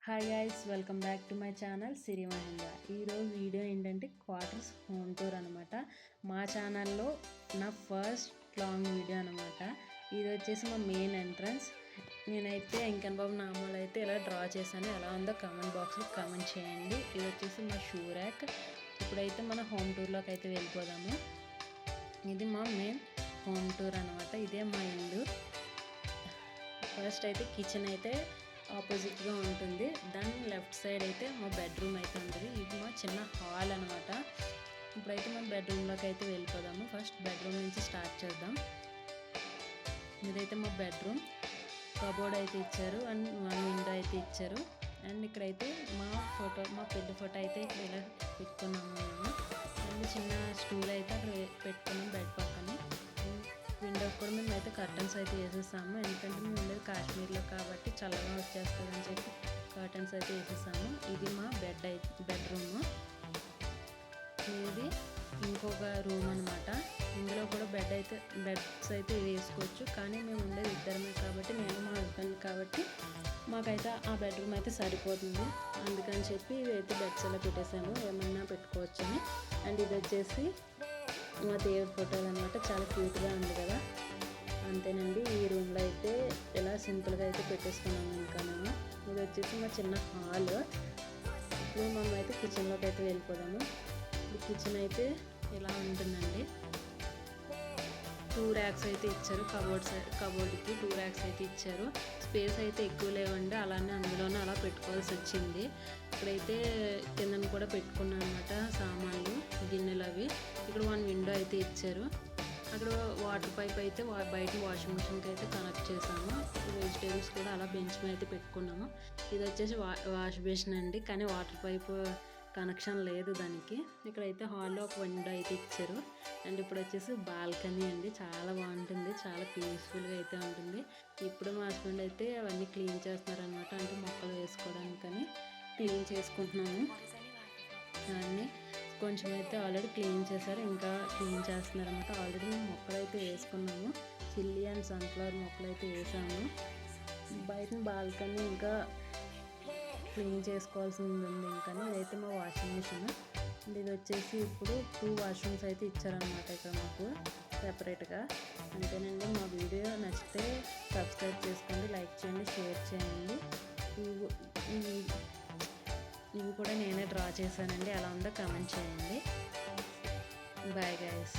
Hi guys, welcome back to my channel Siri Mahendra. ఈరోజు video ఏంటంటే quarters home tour అనమాట. మా ఛానల్లో నా ఫస్ట్ లాంగ్ వీడియో అనమాట. ఇది వచ్చేసి మా మెయిన్ ఎంట్రన్స్. నేనైతే వెంకన్న బాబు నామాలు అయితే ఇలా డ్రా చేశాను. ఎలా ఉందో కామెంట్ బాక్స్లో కామెంట్ చేయండి. ఇది వచ్చేసి మా షూ ర్యాక్. ఇప్పుడైతే మన హోమ్ టూర్లోకి అయితే వెళ్ళిపోదాము. ఇది మా మెయిన్ హోమ్ టూర్ అనమాట. ఇదే మా ఇల్లు. ఫస్ట్ అయితే కిచెన్ అయితే ఆపోజిట్గా ఉంటుంది. దాని లెఫ్ట్ సైడ్ అయితే మా బెడ్రూమ్ అయితే ఉంటుంది. ఇది మా చిన్న హాల్ అనమాట. ఇప్పుడైతే మనం బెడ్రూమ్లోకి అయితే వెళ్ళిపోదాము. ఫస్ట్ బెడ్రూమ్ నుంచి స్టార్ట్ చేద్దాం. ఇదైతే మా బెడ్రూమ్. కబోర్డ్ అయితే ఇచ్చారు అండ్ వన్ విండో అయితే ఇచ్చారు. అండ్ ఇక్కడైతే మా పెళ్లి ఫోటో అయితే ఇలా పెట్టుకున్నాము మేము. అండ్ చిన్న స్టూల్ అయితే అక్కడ పెట్టుకున్నాం బెడ్ పక్కన. విండోకి కూడా మేము అయితే కర్టన్స్ అయితే వేసేసాము. ఎందుకంటే మేము ఉండేది కాశ్మీర్లో కాబట్టి చల్లగా వచ్చేస్తుందని చెప్పి కర్టన్స్ అయితే వేసేసాము. ఇది మా బెడ్రూమ్. ఇది ఇంకొక రూమ్ అనమాట. ఇందులో కూడా బెడ్స్ అయితే వేసుకోవచ్చు. కానీ మేము ఉండేది ఇద్దరమే కాబట్టి, నేను మా హస్బెండ్ కాబట్టి మాకైతే ఆ బెడ్రూమ్ అయితే సరిపోతుంది. అందుకని చెప్పి ఇవైతే బెడ్స్ ఎలా పెట్టేసాము, ఏమన్నా పెట్టుకోవచ్చని. అండ్ ఇది వచ్చేసి మా దేవుడి ఫోటోలు అనమాట. చాలా క్యూట్గా ఉంది కదా. అంతేనండి. ఈ రూమ్లో అయితే ఇలా సింపుల్గా అయితే పెట్టేసుకున్నాము. ఇంకా మేము ఇది వచ్చేసి మా చిన్న హాల్. ఇప్పుడు మనం అయితే కిచెన్లోకి అయితే వెళ్ళిపోదాము. ఈ కిచెన్ అయితే ఇలా ఉంటుందండి. 2 ర్యాక్స్ అయితే ఇచ్చారు. కబోర్డ్కి 2 ర్యాక్స్ అయితే ఇచ్చారు. స్పేస్ అయితే ఎక్కువ లేవండి. అలానే అందులోనే అలా పెట్టుకోవాల్సి వచ్చింది. ఇక్కడైతే కిందన కూడా పెట్టుకున్నాను అనమాట సామాన్లు, గిన్నెలు అవి. ఇక్కడ 1 విండో అయితే ఇచ్చారు. అక్కడ వాటర్ పైప్ అయితే బయట వాషింగ్ మిషన్కి అయితే కనెక్ట్ చేసాము. వెజిటేబుల్స్ కూడా అలా బెంచ్ మీద అయితే పెట్టుకున్నాము. ఇది వచ్చేసి వాష్ బేసిన్ అండి, కానీ వాటర్ పైప్ కనెక్షన్ లేదు దానికి. ఇక్కడైతే హాల్లో ఒక విండో అయితే ఇచ్చారు. అండ్ ఇప్పుడు వచ్చేసి బాల్కనీ అండి. చాలా బాగుంటుంది, చాలా పీస్ఫుల్గా అయితే ఉంటుంది. ఇప్పుడు మా హస్బెండ్ అయితే అవన్నీ క్లీన్ చేస్తున్నారనమాట. అంటే మొక్కలు వేసుకోవడానికని క్లీన్ చేసుకుంటున్నాము. అన్నీ కొంచెం అయితే ఆల్రెడీ క్లీన్ చేశారు, ఇంకా క్లీన్ చేస్తున్నారనమాట. ఆల్రెడీ మేము మొక్కలు అయితే వేసుకున్నాము. చిల్లీ అండ్ సన్ఫ్లవర్ మొక్కలు అయితే వేసాము. బయట బాల్కనీ ఇంకా క్లీన్ చేసుకోవాల్సింది ఉంది. ఇంకా ఇదైతే మా వాషింగ్ మిషన్. ఇది వచ్చేసి ఇప్పుడు 2 వాష్రూమ్స్ అయితే ఇచ్చారనమాట ఇక్కడ మాకు సెపరేట్గా. అంతేనండి. మా వీడియో నచ్చితే సబ్స్క్రైబ్ చేసుకోండి, లైక్ చేయండి, షేర్ చేయండి. ఇవి కూడా నేనే డ్రా చేశానండి. ఎలా ఉందో కామెంట్ చేయండి. Bye guys.